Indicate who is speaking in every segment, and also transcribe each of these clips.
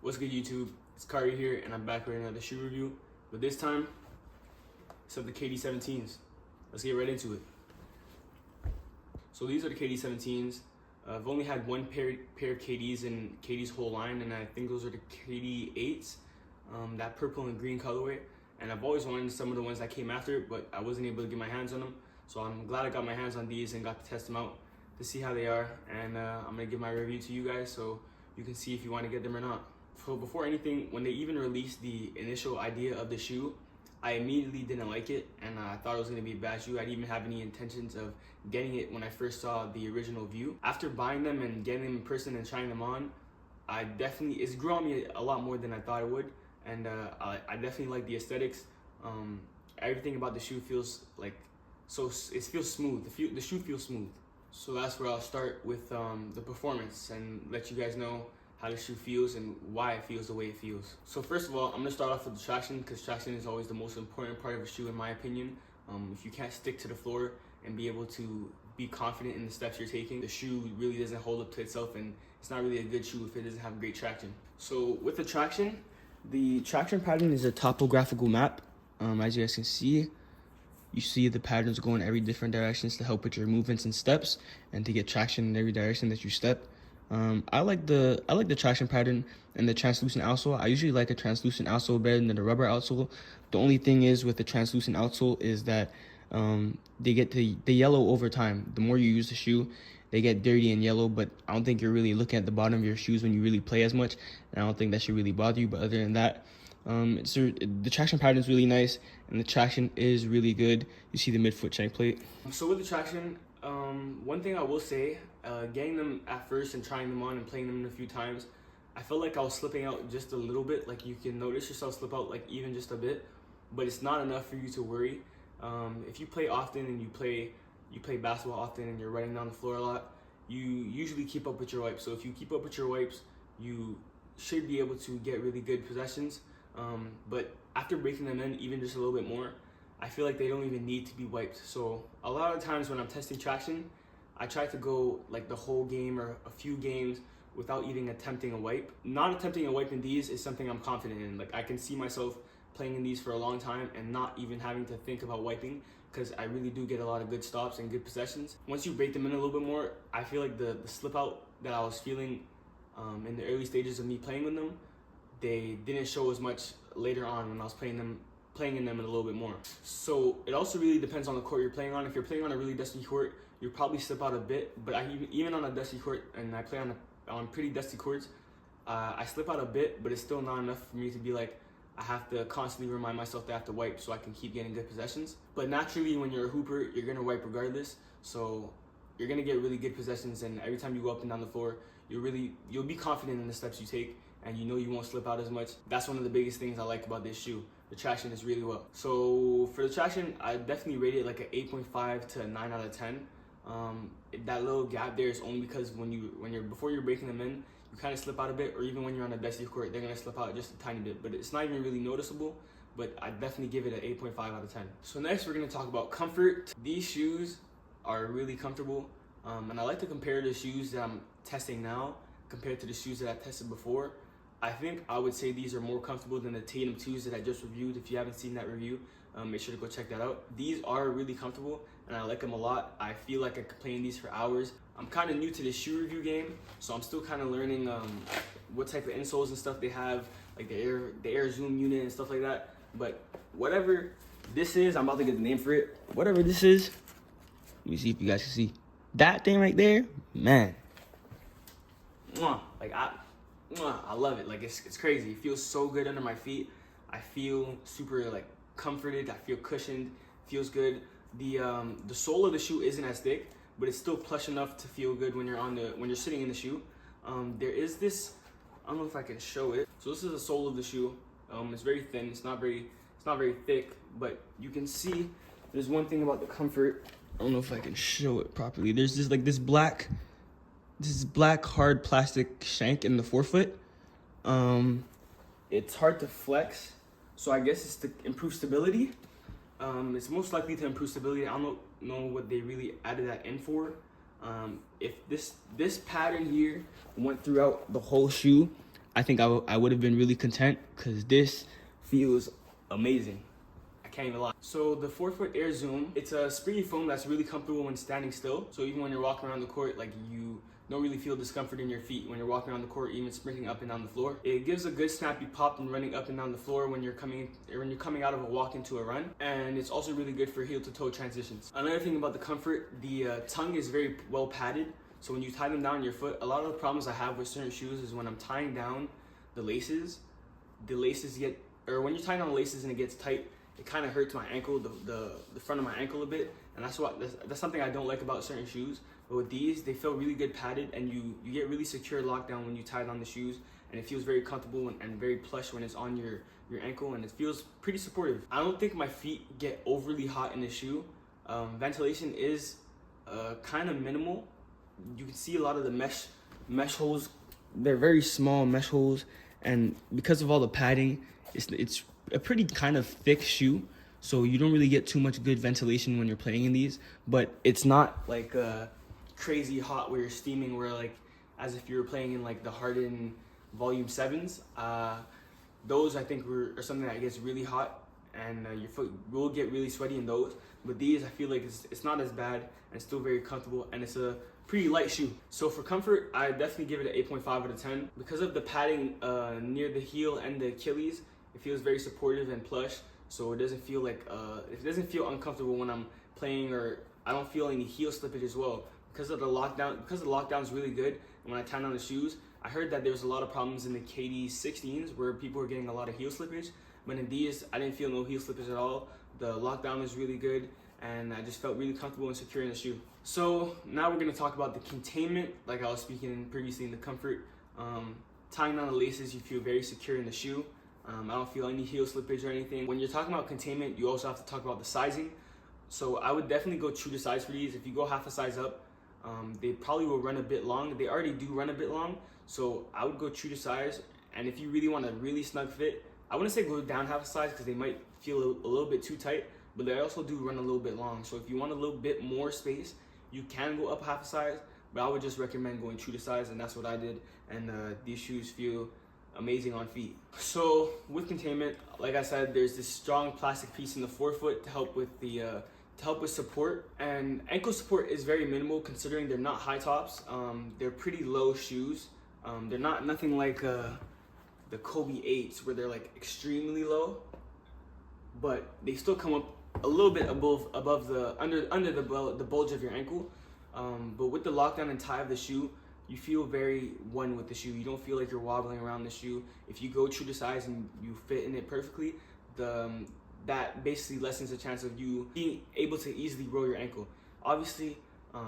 Speaker 1: What's good, YouTube? It's Kari here, and I'm back with another shoe review. But this time, it's of the KD17s. Let's get right into it. So these are the KD17s. I've only had one pair of KDs in KD's whole line, and I think those are the KD8s, that purple and green colorway. And I've always wanted some of the ones that came after, but I wasn't able to get my hands on them. So I'm glad I got my hands on these and got to test them out to see how they are. And I'm gonna give my review to you guys so you can see if you want to get them or not. So before anything, when they even released the initial idea of the shoe, I immediately didn't like it, and I thought it was gonna be a bad shoe. I didn't even have any intentions of getting it when I first saw the original view. After buying them and getting them in person and trying them on, it's grew on me a lot more than I thought it would, and I definitely like the aesthetics. Everything about the shoe feels like, it feels smooth. The shoe feels smooth. So that's where I'll start with the performance and let you guys know how the shoe feels and why it feels the way it feels. So first of all, I'm gonna start off with the traction, because traction is always the most important part of a shoe in my opinion. If you can't stick to the floor and be able to be confident in the steps you're taking, the shoe really doesn't hold up to itself, and it's not really a good shoe if it doesn't have great traction. So with the traction pattern is a topographical map. As you guys can see, you see the patterns go in every different directions to help with your movements and steps and to get traction in every direction that you step. I like the traction pattern and the translucent outsole. I usually like a translucent outsole better than a rubber outsole. The only thing is with the translucent outsole is that they get the yellow over time. The more you use the shoe, they get dirty and yellow, but I don't think you're really looking at the bottom of your shoes when you really play as much, and I don't think that should really bother you. But other than that, the traction pattern is really nice, and the traction is really good. You see the midfoot shank plate. So with the traction, one thing I will say, getting them at first and trying them on and playing them a few times, I felt like I was slipping out just a little bit. Like, you can notice yourself slip out like even just a bit, but it's not enough for you to worry. If you play often and you play basketball often and you're running down the floor a lot, you usually keep up with your wipes. So if you keep up with your wipes, you should be able to get really good possessions. But after breaking them in even just a little bit more, I feel like they don't even need to be wiped. So a lot of times when I'm testing traction, I try to go like the whole game or a few games without even attempting a wipe. Not attempting a wipe in these is something I'm confident in. Like, I can see myself playing in these for a long time and not even having to think about wiping, because I really do get a lot of good stops and good possessions. Once you break them in a little bit more, I feel like the slip out that I was feeling in the early stages of me playing with them, they didn't show as much later on when I was playing in them a little bit more. So it also really depends on the court you're playing on. If you're playing on a really dusty court, you'll probably slip out a bit, but even on a dusty court, and I play on pretty dusty courts, I slip out a bit, but it's still not enough for me to be like, I have to constantly remind myself that I have to wipe so I can keep getting good possessions. But naturally, when you're a hooper, you're gonna wipe regardless, so you're gonna get really good possessions, and every time you go up and down the floor, you'll be confident in the steps you take, and you know you won't slip out as much. That's one of the biggest things I like about this shoe. The traction is really well. So for the traction, I definitely rate it like an 8.5 to a 9 out of 10. That little gap there is only because before you're breaking them in, you kind of slip out a bit, or even when you're on a dusty court, they're gonna slip out just a tiny bit, but it's not even really noticeable. But I definitely give it an 8.5 out of 10. So next we're gonna talk about comfort. These shoes are really comfortable, and I like to compare the shoes that I'm testing now compared to the shoes that I tested before. I think I would say these are more comfortable than the Tatum 2s that I just reviewed. If you haven't seen that review, make sure to go check that out. These are really comfortable, and I like them a lot. I feel like I could play in these for hours. I'm kind of new to the shoe review game, so I'm still kind of learning what type of insoles and stuff they have, like the air zoom unit and stuff like that. But whatever this is, I'm about to get the name for it. Whatever this is, let me see if you guys can see that thing right there, man. Like, I love it. Like, it's crazy. It feels so good under my feet. I feel super like comforted. I feel cushioned. Feels good. The sole of the shoe isn't as thick, but it's still plush enough to feel good when you're sitting in the shoe. There is this, I don't know if I can show it. So this is the sole of the shoe. It's very thin. It's not very thick, but you can see there's one thing about the comfort. I don't know if I can show it properly. There's this black hard plastic shank in the forefoot. It's hard to flex, so I guess it's to improve stability. It's most likely to improve stability. I don't know what they really added that in for. If this pattern here went throughout the whole shoe, I think I would have been really content, because this feels amazing. I can't even lie. So the 4-foot Air Zoom, it's a springy foam that's really comfortable when standing still. So even when you're walking around the court, like, you don't really feel discomfort in your feet when you're walking around the court, even sprinting up and down the floor. It gives a good snappy pop and running up and down the floor when you're coming out of a walk into a run. And it's also really good for heel to toe transitions. Another thing about the comfort, the tongue is very well padded. So when you tie them down on your foot, a lot of the problems I have with certain shoes is when I'm tying down the laces get, or when you're tying down the laces and it gets tight, it kind of hurts my ankle, the front of my ankle a bit. And that's something I don't like about certain shoes. But with these, they feel really good padded, and you get really secure lockdown when you tie down the shoes, and it feels very comfortable and very plush when it's on your ankle, and it feels pretty supportive. I don't think my feet get overly hot in the shoe. Ventilation is kind of minimal. You can see a lot of the mesh holes. They're very small mesh holes, and because of all the padding, it's a pretty kind of thick shoe, so you don't really get too much good ventilation when you're playing in these. But it's not like crazy hot where you're steaming, where like as if you were playing in like the Harden Volume 7s. Those I think are something that gets really hot, and your foot will get really sweaty in those. But these, I feel like it's not as bad, and it's still very comfortable, and it's a pretty light shoe. So for comfort, I definitely give it an 8.5 out of 10. Because of the padding near the heel and the Achilles, it feels very supportive and plush, so it doesn't feel like it doesn't feel uncomfortable when I'm playing, or I don't feel any heel slippage as well. Because the lockdown is really good, and when I tie down the shoes, I heard that there was a lot of problems in the KD 16s where people were getting a lot of heel slippage, but in these, I didn't feel no heel slippage at all. The lockdown is really good, and I just felt really comfortable and secure in the shoe. So now we're gonna talk about the containment, like I was speaking previously in the comfort. Tying down the laces, you feel very secure in the shoe. I don't feel any heel slippage or anything. When you're talking about containment, you also have to talk about the sizing. So I would definitely go true to size for these. If you go half a size up, they probably will run a bit long. They already do run a bit long, so I would go true to size. And if you really want a really snug fit, I wouldn't say go down half a size, because they might feel a little bit too tight, but they also do run a little bit long. So if you want a little bit more space, you can go up half a size, but I would just recommend going true to size, and that's what I did. And these shoes feel amazing on feet. So with containment, like I said, there's this strong plastic piece in the forefoot to help with support, and ankle support is very minimal considering they're not high tops. They're pretty low shoes. They're nothing like the Kobe 8s where they're like extremely low, but they still come up a little bit above the under the bulge of your ankle. But with the lockdown and tie of the shoe, you feel very one with the shoe. You don't feel like you're wobbling around the shoe. If you go true to size and you fit in it perfectly, that basically lessens the chance of you being able to easily roll your ankle. Obviously,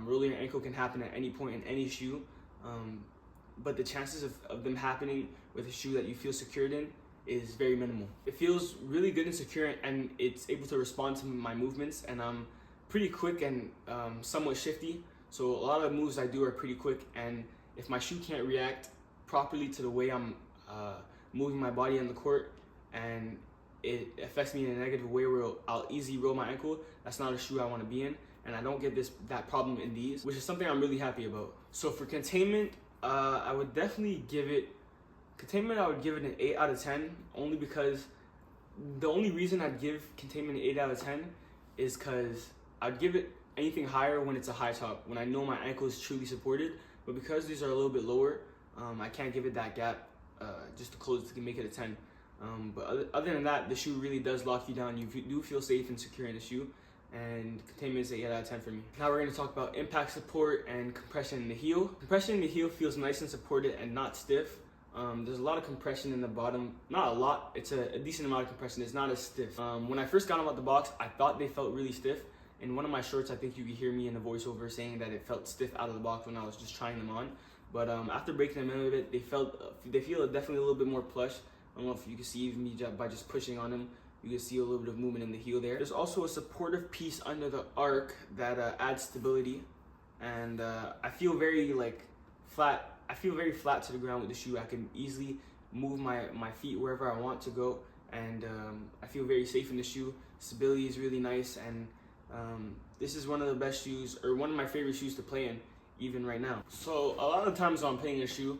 Speaker 1: rolling your ankle can happen at any point in any shoe, but the chances of them happening with a shoe that you feel secured in is very minimal. It feels really good and secure, and it's able to respond to my movements, and I'm pretty quick and somewhat shifty. So a lot of moves I do are pretty quick, and if my shoe can't react properly to the way I'm moving my body on the court, and it affects me in a negative way where I'll easily roll my ankle, that's not a shoe I want to be in, and I don't get that problem in these, which is something I'm really happy about. So for containment, I would definitely give it an 8 out of 10, only because the only reason I'd give containment an 8 out of 10 is because I'd give it anything higher when it's a high top, when I know my ankle is truly supported. But because these are a little bit lower, I can't give it that gap just to close to make it a 10. But other than that, the shoe really does lock you down. You do feel safe and secure in the shoe, and containment is an 8 out of 10 for me. Now we're going to talk about impact support and compression in the heel. Compression in the heel feels nice and supported and not stiff. There's a lot of compression in the bottom. Not a lot, it's a decent amount of compression. It's not as stiff. When I first got them out the box, I thought they felt really stiff. In one of my shorts, I think you could hear me in the voiceover saying that it felt stiff out of the box when I was just trying them on. But after breaking them in a bit, they feel definitely a little bit more plush. I don't know if you can see me by just pushing on them. You can see a little bit of movement in the heel there. There's also a supportive piece under the arc that adds stability, and I feel very flat. I feel very flat to the ground with the shoe. I can easily move my feet wherever I want to go, and I feel very safe in the shoe. Stability is really nice, and this is one of the best shoes, or one of my favorite shoes to play in, even right now. So a lot of times when I'm playing a shoe,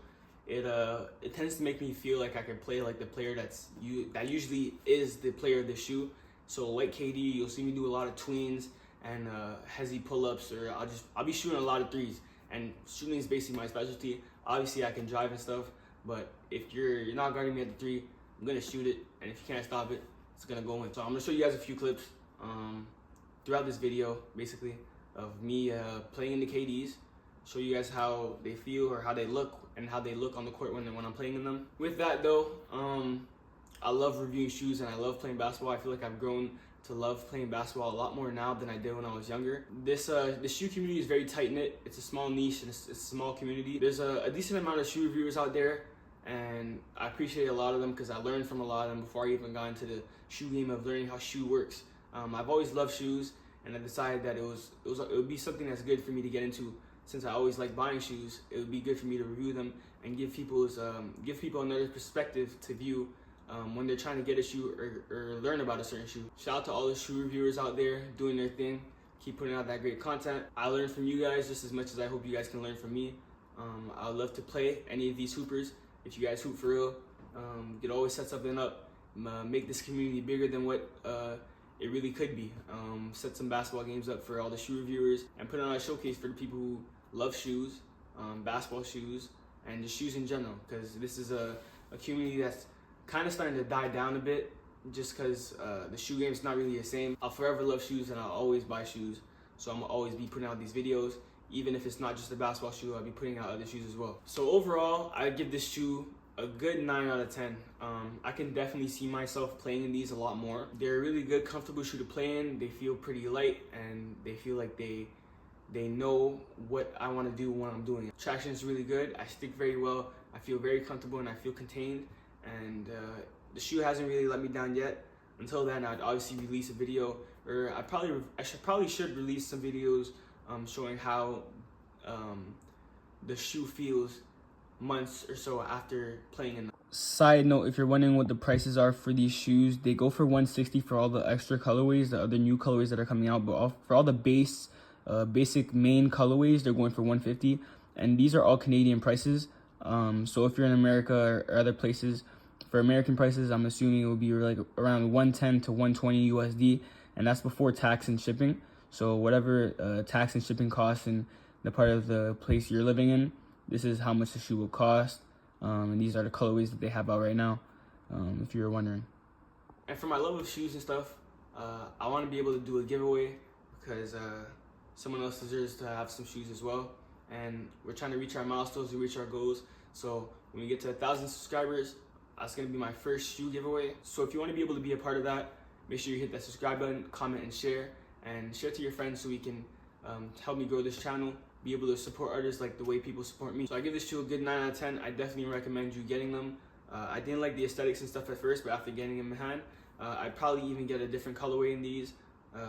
Speaker 1: it tends to make me feel like I can play like the player that usually is the player of the shoe. So like KD, you'll see me do a lot of tweens and hezzy pull-ups, or I'll be shooting a lot of threes. And shooting is basically my specialty. Obviously, I can drive and stuff, but if you're not guarding me at the three, I'm gonna shoot it, and if you can't stop it, it's gonna go in. So I'm gonna show you guys a few clips throughout this video, basically, of me playing in the KDs. Show you guys how they feel or how they look, and how they look on the court when I'm playing in them. With that though, I love reviewing shoes and I love playing basketball. I feel like I've grown to love playing basketball a lot more now than I did when I was younger. This shoe community is very tight knit. It's a small niche and it's a small community. There's a decent amount of shoe reviewers out there, and I appreciate a lot of them because I learned from a lot of them before I even got into the shoe game of learning how shoe works. I've always loved shoes, and I decided that it would be something that's good for me to get into. Since I always like buying shoes, it would be good for me to review them and give people another perspective to view when they're trying to get a shoe or learn about a certain shoe. Shout out to all the shoe reviewers out there doing their thing. Keep putting out that great content. I learned from you guys just as much as I hope you guys can learn from me. I would love to play any of these hoopers. If you guys hoop for real, you could always set something up, make this community bigger than what it really could be. Set some basketball games up for all the shoe reviewers and put on a showcase for the people who love shoes, basketball shoes, and just shoes in general, because this is a community that's kind of starting to die down a bit just because the shoe game is not really the same. I'll forever love shoes and I'll always buy shoes, so I'm gonna always be putting out these videos. Even if it's not just a basketball shoe, I'll be putting out other shoes as well. So overall, I give this shoe a good 9 out of 10. I can definitely see myself playing in these a lot more. They're a really good, comfortable shoe to play in. They feel pretty light and they feel like they know what I want to do when I'm doing it. Traction is really good. I stick very well. I feel very comfortable and I feel contained. And the shoe hasn't really let me down yet. Until then, I'd obviously release a video, or I probably should release some videos showing how the shoe feels months or so after playing in them. Side note, if you're wondering what the prices are for these shoes, they go for $160 for all the extra colorways, the other new colorways that are coming out, but for all the basic main colorways, they're going for $150, and these are all Canadian prices. So if you're in America or other places, for American prices, I'm assuming it will be like around $110 to $120 USD, and that's before tax and shipping. So whatever tax and shipping costs in the part of the place you're living in, this is how much the shoe will cost. And these are the colorways that they have out right now, if you're wondering. And for my love of shoes and stuff, I want to be able to do a giveaway because someone else deserves to have some shoes as well. And we're trying to reach our milestones and reach our goals. So when we get to 1,000 subscribers, that's going to be my first shoe giveaway. So if you want to be able to be a part of that, make sure you hit that subscribe button, comment, and share to your friends so we can help me grow this channel, be able to support artists like the way people support me. So I give this shoe a good 9 out of 10. I definitely recommend you getting them. I didn't like the aesthetics and stuff at first, but after getting them in hand, I'd probably even get a different colorway in these.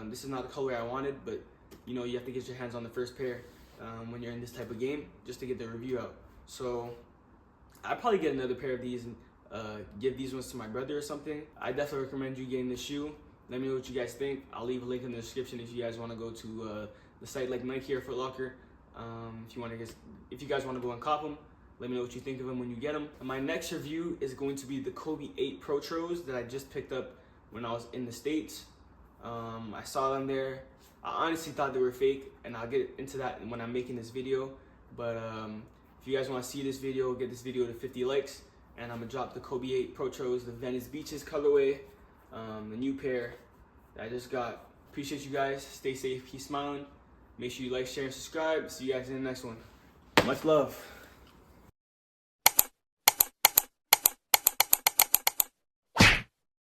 Speaker 1: This is not the colorway I wanted, but you know, you have to get your hands on the first pair when you're in this type of game just to get the review out. So I'd probably get another pair of these and give these ones to my brother or something. I definitely recommend you getting this shoe. Let me know what you guys think. I'll leave a link in the description if you guys want to go to the site like Nike or Foot Locker. If you guys want to go and cop them, let me know what you think of them when you get them. And my next review is going to be the Kobe 8 protros that I just picked up when I was in the States. I saw them there. I honestly thought they were fake, and I'll get into that when I'm making this video. But if you guys want to see this video, get this video to 50 likes, and I'm gonna drop the Kobe 8 protros, the Venice Beaches colorway, the new pair that I just got. Appreciate you guys. Stay safe, keep smiling. Make sure you like, share, and subscribe. See you guys in the next one. Much love.